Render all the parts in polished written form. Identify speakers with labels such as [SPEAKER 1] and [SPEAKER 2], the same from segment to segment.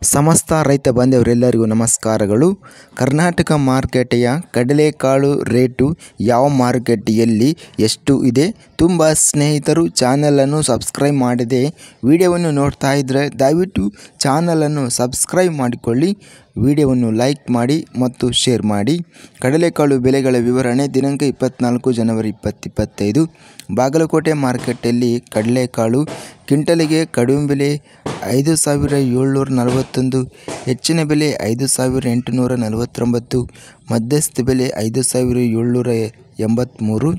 [SPEAKER 1] ಸಮಸ್ತ ರೈತ ಬಾಂಧವರೆಲ್ಲರಿಗೂ ನಮಸ್ಕಾರಗಳು. ಕರ್ನಾಟಕ ಮಾರುಕಟ್ಟೆಯ ಕಡಲೆಕಾಳು ರೇಟು ಯಾವ ಮಾರುಕಟ್ಟೆಯಲ್ಲಿ ಎಷ್ಟು ಇದೆ? ತುಂಬ ಸ್ನೇಹಿತರು ಚಾನಲನ್ನು ಸಬ್ಸ್ಕ್ರೈಬ್ ಮಾಡದೆ ವಿಡಿಯೋವನ್ನು ನೋಡ್ತಾ ಇದ್ದರೆ ದಯವಿಟ್ಟು ಚಾನಲನ್ನು ಸಬ್ಸ್ಕ್ರೈಬ್ ಮಾಡಿಕೊಳ್ಳಿ, ವಿಡಿಯೋವನ್ನು ಲೈಕ್ ಮಾಡಿ ಮತ್ತು ಶೇರ್ ಮಾಡಿ. ಕಡಲೆಕಾಳು ಬೆಲೆಗಳ ವಿವರಣೆ ದಿನಾಂಕ 24 ಜನವರಿ 2025. ಬಾಗಲಕೋಟೆ ಮಾರುಕಟ್ಟೆಯಲ್ಲಿ ಕಡಲೆಕಾಳು ಕ್ವಿಂಟಲಿಗೆ ಕಡಿಮೆ ಬೆಲೆ 5,741, ಹೆಚ್ಚಿನ ಬೆಲೆ 5,849, ಮಧ್ಯಸ್ಥ ಬೆಲೆ 5,783.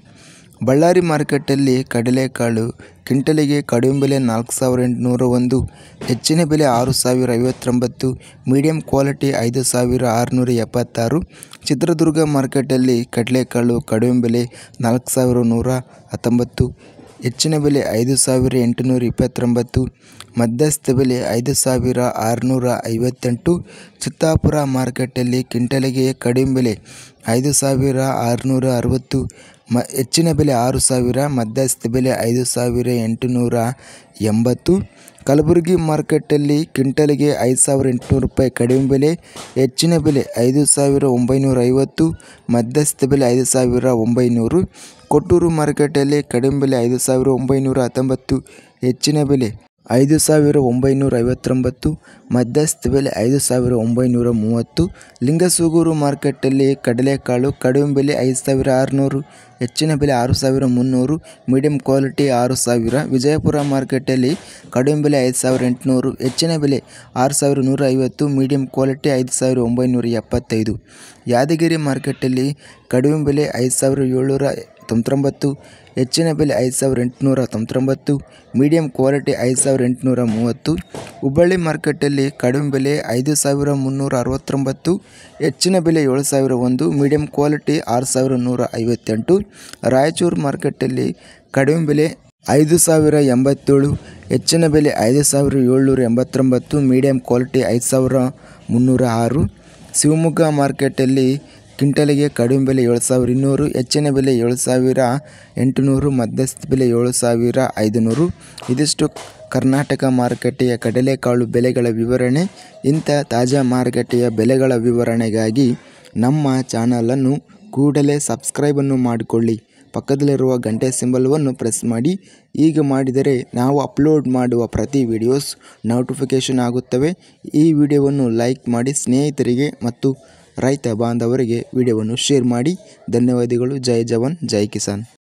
[SPEAKER 1] ಬಳ್ಳಾರಿ ಮಾರುಕಟ್ಟೆಯಲ್ಲಿ ಕಡಲೆಕಾಳು ಕ್ವಿಂಟಲಿಗೆ ಕಡಿಮೆ ಬೆಲೆ 4,801, ಹೆಚ್ಚಿನ ಬೆಲೆ 6,059, ಮೀಡಿಯಂ ಕ್ವಾಲಿಟಿ 5,676. ಚಿತ್ರದುರ್ಗ ಮಾರುಕಟ್ಟೆಯಲ್ಲಿ ಕಡಲೆಕಾಳು ಕಡಿಮೆ ಬೆಲೆ 4,119, ಹೆಚ್ಚಿನ ಬೆಲೆ 5,829, ಮಧ್ಯಸ್ಥ ಬೆಲೆ 5,658. ಚಿತ್ತಾಪುರ ಮಾರುಕಟ್ಟೆಯಲ್ಲಿ ಕ್ವಿಂಟಲಿಗೆ ಕಡಿಮೆ ಬೆಲೆ 5,660, ಹೆಚ್ಚಿನ ಬೆಲೆ 6,000, ಮಧ್ಯಸ್ಥ ಬೆಲೆ 5,880. ಕಲಬುರಗಿ ಮಾರುಕಟ್ಟೆಯಲ್ಲಿ ಕ್ವಿಂಟಲಿಗೆ 5,800 ರೂಪಾಯಿ ಕಡಿಮೆ ಬೆಲೆ, ಹೆಚ್ಚಿನ ಬೆಲೆ 5,950, ಮಧ್ಯಸ್ಥ ಬೆಲೆ 5,900. ಕೊಟ್ಟೂರು ಮಾರುಕಟ್ಟೆಯಲ್ಲಿ ಕಡಿಮೆ ಬೆಲೆ 5,919, ಹೆಚ್ಚಿನ ಬೆಲೆ 5,959, ಮಧ್ಯಸ್ಥ ಬೆಲೆ 5,930. ಲಿಂಗಸೂಗೂರು ಮಾರುಕಟ್ಟೆಯಲ್ಲಿ ಕಡಲೆಕಾಳು ಕಡಿಮೆ ಬೆಲೆ 5,600, ಹೆಚ್ಚಿನ ಬೆಲೆ 6,300, ಮೀಡಿಯಂ ಕ್ವಾಲಿಟಿ 6,000. ವಿಜಯಪುರ ಮಾರುಕಟ್ಟೆಯಲ್ಲಿ ಕಡಿಮೆ ಬೆಲೆ 5,800, ಹೆಚ್ಚಿನ ಬೆಲೆ 6,150, ಮೀಡಿಯಂ ಕ್ವಾಲಿಟಿ 5,975. ಯಾದಗಿರಿ ಮಾರುಕಟ್ಟೆಯಲ್ಲಿ ಕಡಿಮೆ ಬೆಲೆ 5,799, ಹೆಚ್ಚಿನ ಬೆಲೆ 5,899, ಮೀಡಿಯಂ ಕ್ವಾಲಿಟಿ 5,830. ಹುಬ್ಬಳ್ಳಿ ಮಾರುಕಟ್ಟೆಯಲ್ಲಿ ಕಡಿಮೆ ಬೆಲೆ 5,369, ಹೆಚ್ಚಿನ ಬೆಲೆ 7,001, ಮೀಡಿಯಂ ಕ್ವಾಲಿಟಿ 6,158. ರಾಯಚೂರು ಮಾರುಕಟ್ಟೆಯಲ್ಲಿ ಕಡಿಮೆ ಬೆಲೆ 5,087, ಹೆಚ್ಚಿನ ಬೆಲೆ 5,789, ಮೀಡಿಯಂ ಕ್ವಾಲಿಟಿ 5,306. ಶಿವಮೊಗ್ಗ ಮಾರುಕಟ್ಟೆಯಲ್ಲಿ ಕ್ವಿಂಟಲಿಗೆ ಕಡಿಮೆ ಬೆಲೆ 7,200, ಹೆಚ್ಚಿನ ಬೆಲೆ 7,800, ಮಧ್ಯಸ್ಥ ಬೆಲೆ 7,500. ಇದಿಷ್ಟು ಕರ್ನಾಟಕ ಮಾರುಕಟ್ಟೆಯ ಕಡಲೆಕಾಳು ಬೆಲೆಗಳ ವಿವರಣೆ. ಇಂಥ ತಾಜಾ ಮಾರುಕಟ್ಟೆಯ ಬೆಲೆಗಳ ವಿವರಣೆಗಾಗಿ ನಮ್ಮ ಚಾನಲನ್ನು ಕೂಡಲೇ ಸಬ್ಸ್ಕ್ರೈಬನ್ನು ಮಾಡಿಕೊಳ್ಳಿ, ಪಕ್ಕದಲ್ಲಿರುವ ಗಂಟೆ ಸಿಂಬಲ್ವನ್ನು ಪ್ರೆಸ್ ಮಾಡಿ. ಈಗ ಮಾಡಿದರೆ ನಾವು ಅಪ್ಲೋಡ್ ಮಾಡುವ ಪ್ರತಿ ವಿಡಿಯೋಸ್ ನೋಟಿಫಿಕೇಷನ್ ಆಗುತ್ತವೆ. ಈ ವಿಡಿಯೋವನ್ನು ಲೈಕ್ ಮಾಡಿ, ಸ್ನೇಹಿತರಿಗೆ ಮತ್ತು ರೈತ ಬಾಂಧವರಿಗೆ ವಿಡಿಯೋವನ್ನು ಶೇರ್ ಮಾಡಿ. ಧನ್ಯವಾದಗಳು. ಜೈ ಜವಾನ್, ಜೈ ಕಿಸಾನ್.